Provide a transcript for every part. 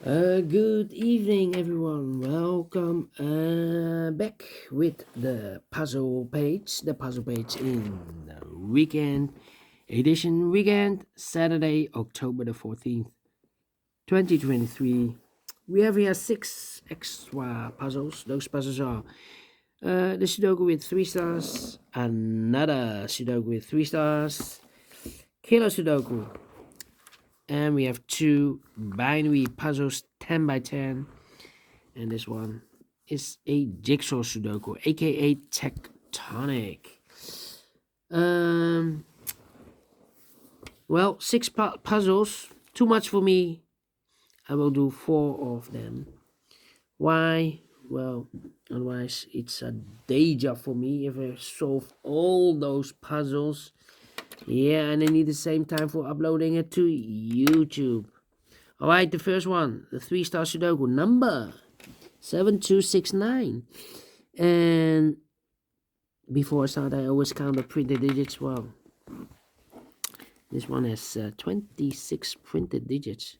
Good evening, everyone. Welcome back with the puzzle page in the weekend edition. Weekend, Saturday, October the 14th, 2023. We have here six extra puzzles. Those puzzles are the Sudoku with 3 stars, another Sudoku with 3 stars, Kilo Sudoku, and we have two binary puzzles 10 by 10, and this one is a jigsaw Sudoku, aka tectonic. um well, six puzzles, too much for me. I will do four of them. Why? Well, otherwise it's a day job for me if I solve all those puzzles. Yeah, and I need the same time for uploading it to YouTube. Alright, the first one, the 3 star Sudoku, number 7269. And before I start, I always count the printed digits. Well, this one has 26 printed digits.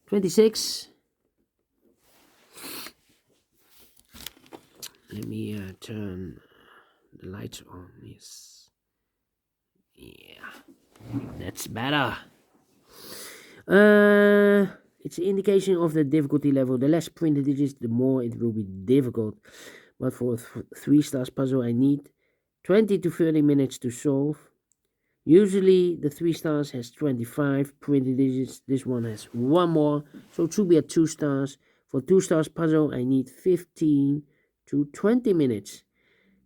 26. Let me turn the lights on. Yes. Yeah, that's better. It's an indication of the difficulty level. The less printed digits, the more it will be difficult. But for a 3 stars puzzle, I need 20 to 30 minutes to solve. Usually the 3 stars has 25 printed digits. This one has one more, so it should be a 2 stars. For 2 stars puzzle, I need 15 to 20 minutes.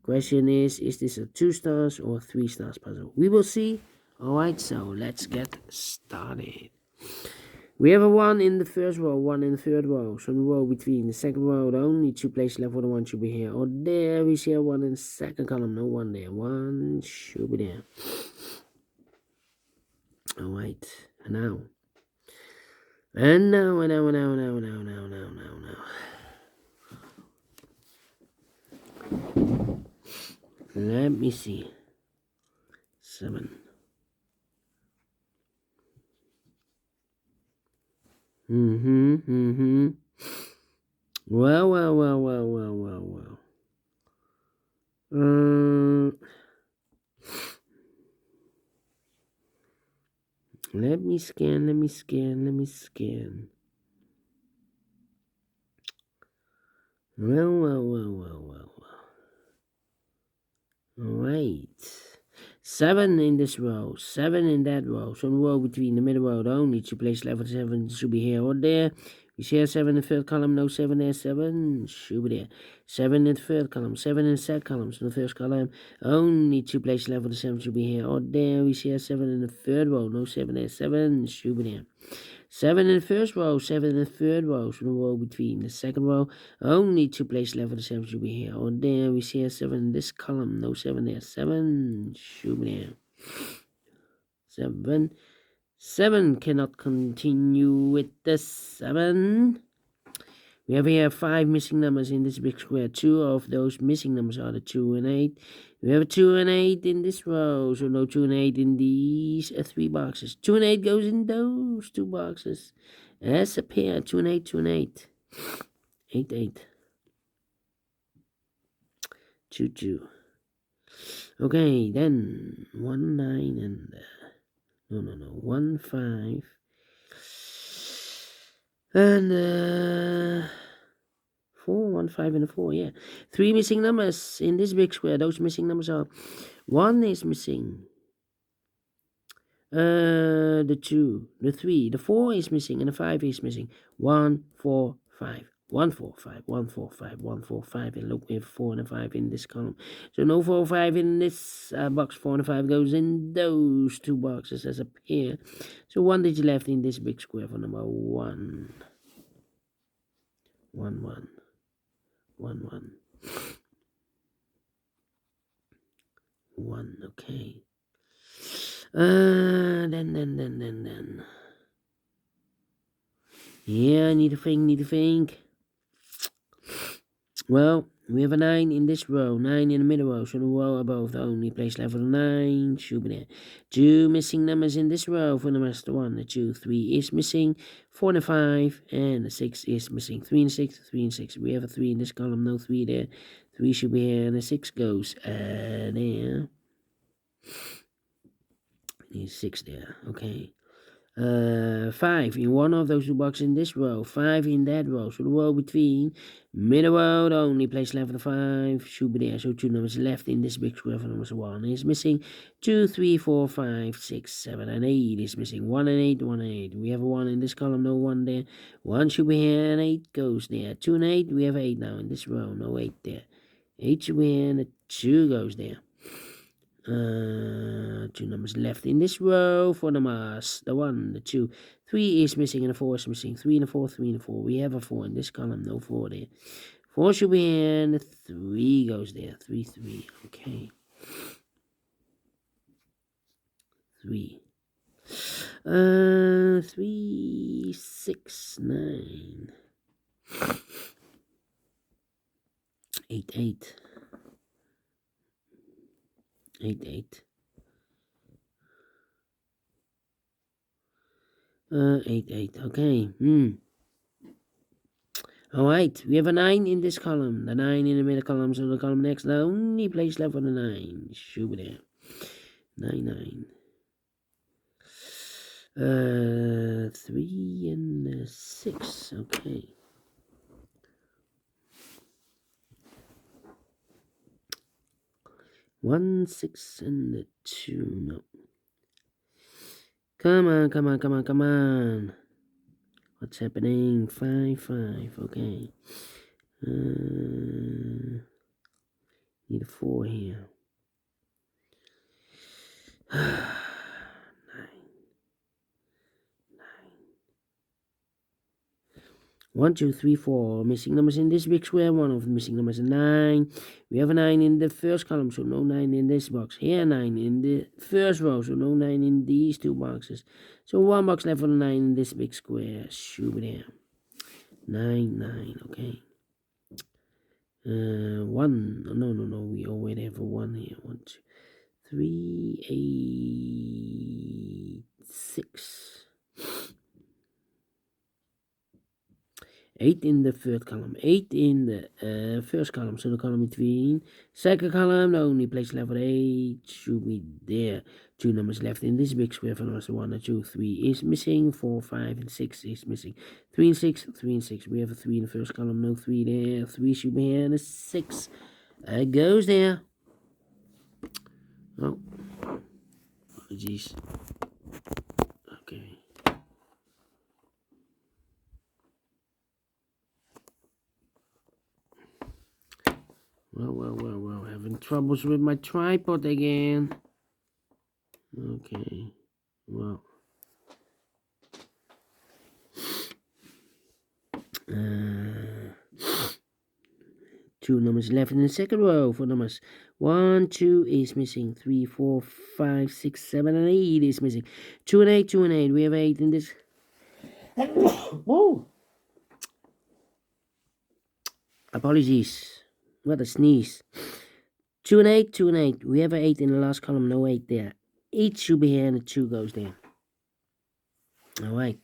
Question is this a 2 stars or 3 stars puzzle? We will see. Alright, so let's get started. We have a 1 in the first row, 1 in the third row. So in the row between the second row, the only 2 places left for the 1 should be here or there. We see a 1 in the second column, no 1 there. 1 should be there. Alright, and now. Let me see. 7. Well. Let me scan. Well. Alright. 7 in this row, 7 in that row. So in the row between the middle row, the only 2 places left for 7 should be here or there. We see a 7 in the third column, no 7 there, 7 should be there. 7 in the third column, 7 in the second column. So in the first column, only 2 places left for the 7 should be here or there. We see a 7 in the third row, no 7 there, 7 should be there. 7 in the first row, 7 in the third row. So the row between the second row, only 2 places left for the 7 should be here or there. We see a 7 in this column, no 7 there, 7 should be there. 7 cannot continue with the 7. We have here 5 missing numbers in this big square. 2 of those missing numbers are the 2 and 8. We have a 2 and 8 in this row, so no 2 and 8 in these 3 boxes. 2 and 8 goes in those 2 boxes as a pair. 2 and 8, 2 and 8. 8, 8. 2, 2. Okay, then 1, 9, and no, 1, 5. And 4, 1, 5, and a 4, yeah. 3 missing numbers in this big square. Those missing numbers are 1 is missing. The 2, the 3, the 4 is missing, and the 5 is missing. 1, 4, 5. 1, 4, 5, 1, 4, 5, 1, 4, 5, and look, we have 4 and a 5 in this column. So no 4, 5 in this box. 4 and 5 goes in those 2 boxes as a pair. So 1 digit left in this big square for number 1. 1, 1. 1, 1. 1, okay. Then. Yeah, need to think. Well, We have a 9 in this row, 9 in the middle row, so the row above the only place level 9 should be there. 2 missing numbers in this row for the rest. The 1, the 2, 3 is missing, 4 and 5, and the 6 is missing. 3 and 6, 3 and 6. We have a 3 in this column, no 3 there. 3 should be here, and the 6 goes there. Need 6 there, okay. 5 in one of those two boxes in this row, 5 in that row, so the row between middle row, the only place level 5 should be there, so 2 numbers left in this big square for numbers 1 is missing, 2, 3, 4, 5, 6, 7, and 8 is missing, 1 and 8, 1 and 8, we have a 1 in this column, no 1 there, 1 should be here, and 8 goes there, 2 and 8, we have 8 now in this row, no 8 there, 8 should be here, and the 2 goes there. 2 numbers left in this row for the mass. The 1, the 2, 3 is missing, and the 4 is missing. 3 and a 4, 3 and a 4. We have a 4 in this column, no 4 there. 4 should be here, and the 3 goes there. 3, 3. Okay. 3. 3, 6, 9. 8, 8. 8, 8. 8, 8. Okay. Alright, we have a 9 in this column. The 9 in the middle column, so the column next, the only place left for the 9 should be there. 9, 9. 3 and 6. Okay. 1, 6, and 2. No. Come on, come on, come on, come on. What's happening? 5, 5. Okay. Need a 4 here. 9. 1, 2, 3, 4 missing numbers in this big square. One of the missing numbers is 9. We have a 9 in the first column, so no 9 in this box. Here 9 in the first row, so no 9 in these two boxes. So 1 box left for the 9 in this big square. Shoot there. 9, 9, okay. 1. No. We already have a 1 here. 1, 2, 3, 8, 6. 8 in the third column, 8 in the first column, so the column between. Second column, the only place left for 8 should be there. 2 numbers left in this big square for numbers 1 and 2. 3 is missing, 4, 5, and 6 is missing. 3 and 6, 3 and 6. We have a 3 in the first column, no 3 there. 3 should be here, and a 6 goes there. Oh, apologies. Okay. Well, having troubles with my tripod again. Okay, well. 2 numbers left in the second row for numbers 1, 2 is missing. 3, 4, 5, 6, 7, and 8 is missing. 2 and 8, 2 and 8. We have 8 in this. Whoa! Apologies. What a sneeze. 2 and 8, 2 and 8. We have an 8 in the last column, no 8 there. 8 should be here, and the 2 goes there. Alright.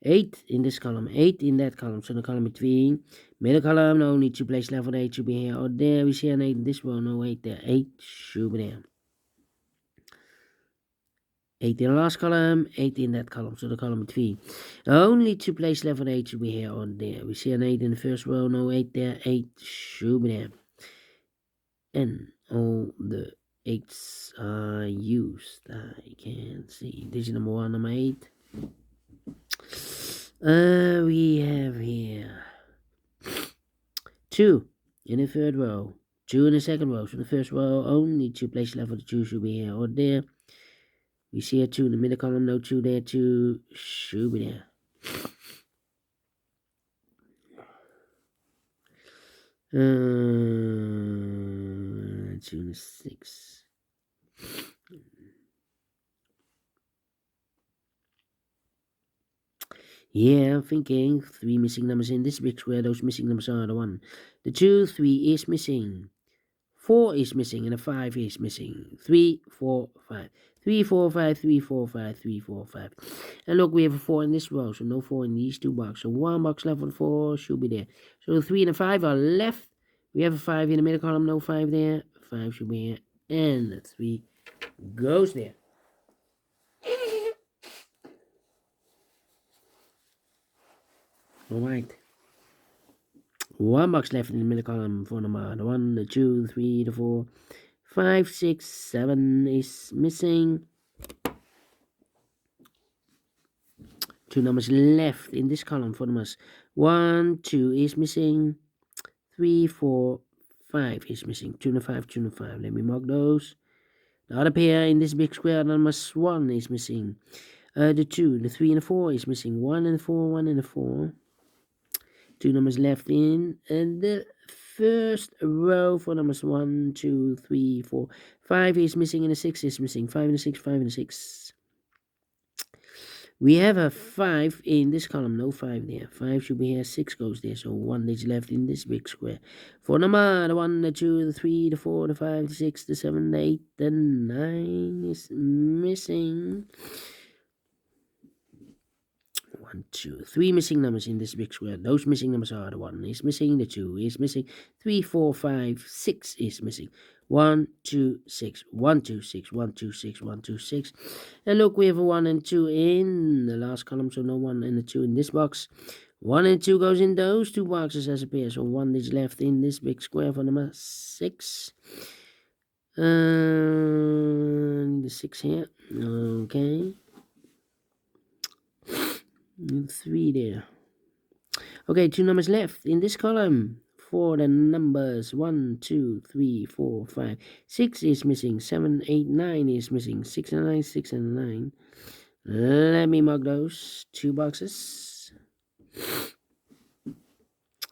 8 in this column, 8 in that column, so the column between. Middle column, no need to place level 8 should be here or there. We see an 8 in this row, no 8 there. 8 should be there. 8 in the last column, 8 in that column, so the column between. Only to place level 8 should be here or there. We see an 8 in the first row, no 8 there. 8 should be there. And all the 8s are used. I can see. Digit number 1, number 8. We have here 2 in the third row, 2 in the second row. So the first row, only to place level 2 should be here or there. We see a 2 in the middle column, no 2 there, 2 should be there. 2 and 6. Yeah, I'm thinking 3 missing numbers in this big square. Those missing numbers are the 1. The 2, 3 is missing. 4 is missing and a 5 is missing. 3, 4, 5. 3, 4, 5, 3, 4, 5, 3, 4, 5. And look, we have a 4 in this row, so no 4 in these 2 boxes. So 1 box left for the 4 should be there. So the 3 and the 5 are left. We have a 5 in the middle column, no 5 there. 5 should be here. And the 3 goes there. Alright. 1 box left in the middle column for number 1, the 2, the 3, the 4, 5, 6, 7 is missing. 2 numbers left in this column for numbers 1, 2 is missing. 3, 4, 5 is missing. 2 and 5, 2 and 5. Let me mark those. The other pair in this big square, numbers 1 is missing. The 2, the 3 and the 4 is missing. 1 and 4, 1 and 4. 2 numbers left in the first row for numbers 1, 2, 3, 4. 5 is missing and a 6 is missing. 5 and a 6, 5 and a 6. We have a 5 in this column, no 5 there. 5 should be here, 6 goes there, so 1 is left in this big square. For number, the 1, the 2, the 3, the 4, the 5, the 6, the 7, the 8, the 9 is missing. 1, 2, 3 missing numbers in this big square. Those missing numbers are the 1 is missing, the 2 is missing, 3, 4, 5, 6 is missing. 1, 2, 6, 1, 2, 6, 1, 2, 6, 1, 2, 6. And look, we have a 1 and 2 in the last column, so no 1 and a 2 in this box. 1 and 2 goes in those 2 boxes as a pair, so 1 is left in this big square for number 6. The 6 here, okay. 3 there. Okay, 2 numbers left in this column for the numbers 1, 2, 3, 4, 5. 6 is missing. 7, 8, 9 is missing. 6 and 9, 6 and 9. Let me mark those 2 boxes.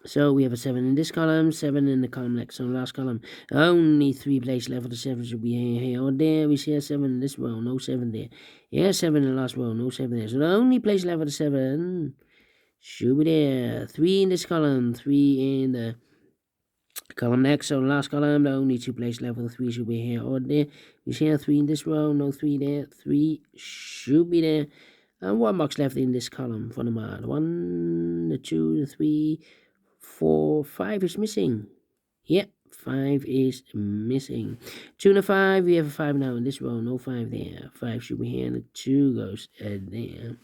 So we have a 7 in this column, 7 in the column next. So last column, only 3 places left for the 7 should be here or there. We see a 7 in this row, no 7 there. Yeah, 7 in the last row, no 7 there. So the only place left for the 7 should be there. 3 in this column, 3 in the column next. So the last column, the only 2 places left for the 3 should be here or there. We see a 3 in this row, no 3 there. 3 should be there. And 1 box left in this column for the 1, the 2, the 3, 4, 5 is missing. Yep, 5 is missing. 2 and a 5, we have a 5 now in this row, no 5 there. 5 should be here, and the 2 goes there.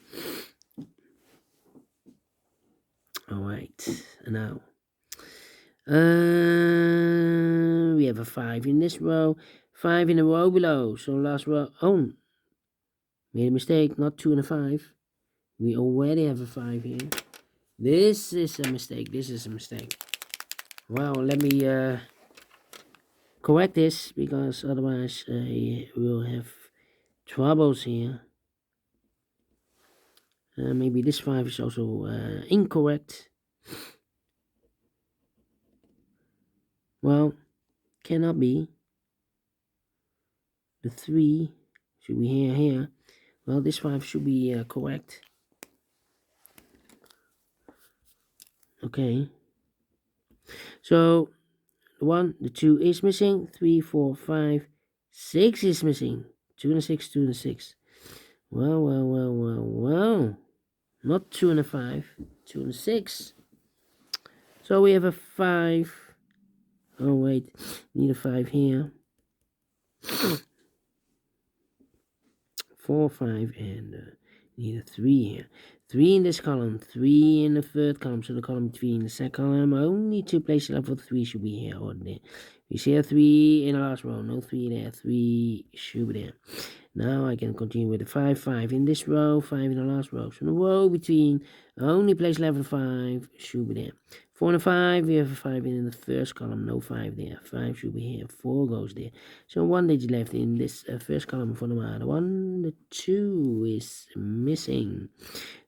Alright, now we have a 5 in this row, 5 in the row below. So last row, oh, made a mistake, not 2 and a 5. We already have a 5 here. This is a mistake. Well, let me correct this, because otherwise I will have troubles here. Maybe this 5 is also incorrect. Well, cannot be. The 3 should be here. Well, this 5 should be correct. Okay. So, the 1, the 2 is missing. 3, 4, 5, 6 is missing. 2 and a 6, 2 and a 6. Well. Not 2 and a 5, 2 and a 6. So we have a 5. Oh, wait. Need a 5 here. 4, 5, and need a 3 here. 3 in this column, 3 in the third column, so the column 3 in the second column. Only 2 places left for the 3 should be here or there. We see a 3 in the last row, no 3 there, 3 should be there. Now I can continue with the 5, 5 in this row, 5 in the last row. So the row between, only place left for 5 should be there. 4 and a 5, we have a 5 in the first column, no 5 there. 5 should be here, 4 goes there. So 1 digit left in this first column for the 1, the 2 is missing.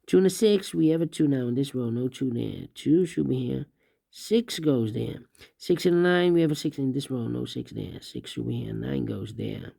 2 and a 6, we have a 2 now in this row, no 2 there. 2 should be here. 6 goes there. 6 and 9, we have a 6 in this row, no 6 there. 6 should be here, 9 goes there.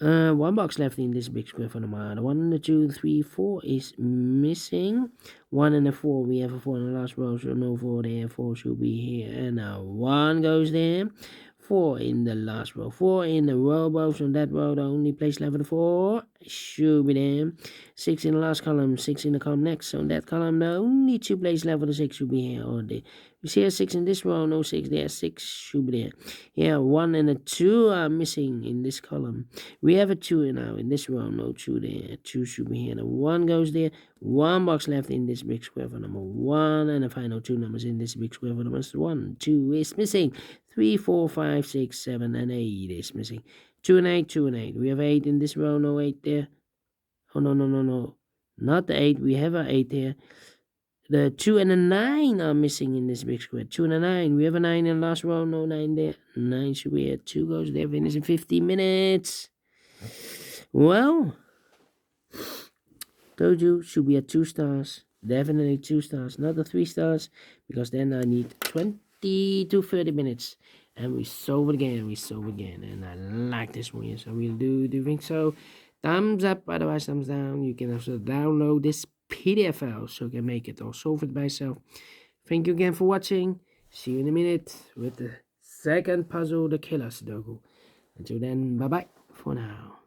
One box left in this big square for the mile. 1, 2, 3, 4 is missing. 1 and a 4. We have a 4 in the last row, so no 4 there. 4 should be here. And a 1 goes there. 4 in the last row. 4 in the row, both on that row. The only place left for the 4 should be there. 6 in the last column. 6 in the column next. So on that column, the only 2 places left for the 6 should be here. Or there. You see a 6 in this row, no 6 there. 6 should be there. Yeah, 1 and a 2 are missing in this column. We have a 2 now in this row, no 2 there. 2 should be here. The 1 goes there. 1 box left in this big square for number 1. And the final 2 numbers in this big square for numbers 1. 2 is missing. 3, 4, 5, 6, 7, and 8 is missing. 2 and 8, 2 and 8. We have 8 in this row, no 8 there. Oh, no. Not the 8. We have an 8 there. The 2 and a 9 are missing in this big square. 2 and a 9. We have a 9 in the last row. No 9 there. 9 should be here. 2 goes there. Finish in 15 minutes. Well, told you, should be at 2 stars. Definitely 2 stars. Not the 3 stars. Because then I need 20 to 30 minutes. And we solve it again. And I like this one. Yes, I really do. Do you think so? Thumbs up. Otherwise, thumbs down. You can also download this PDF file so you can make it or solve it by yourself. Thank you again for watching. See you in a minute with the second puzzle, the Killer Sudoku. Until then, bye bye for now.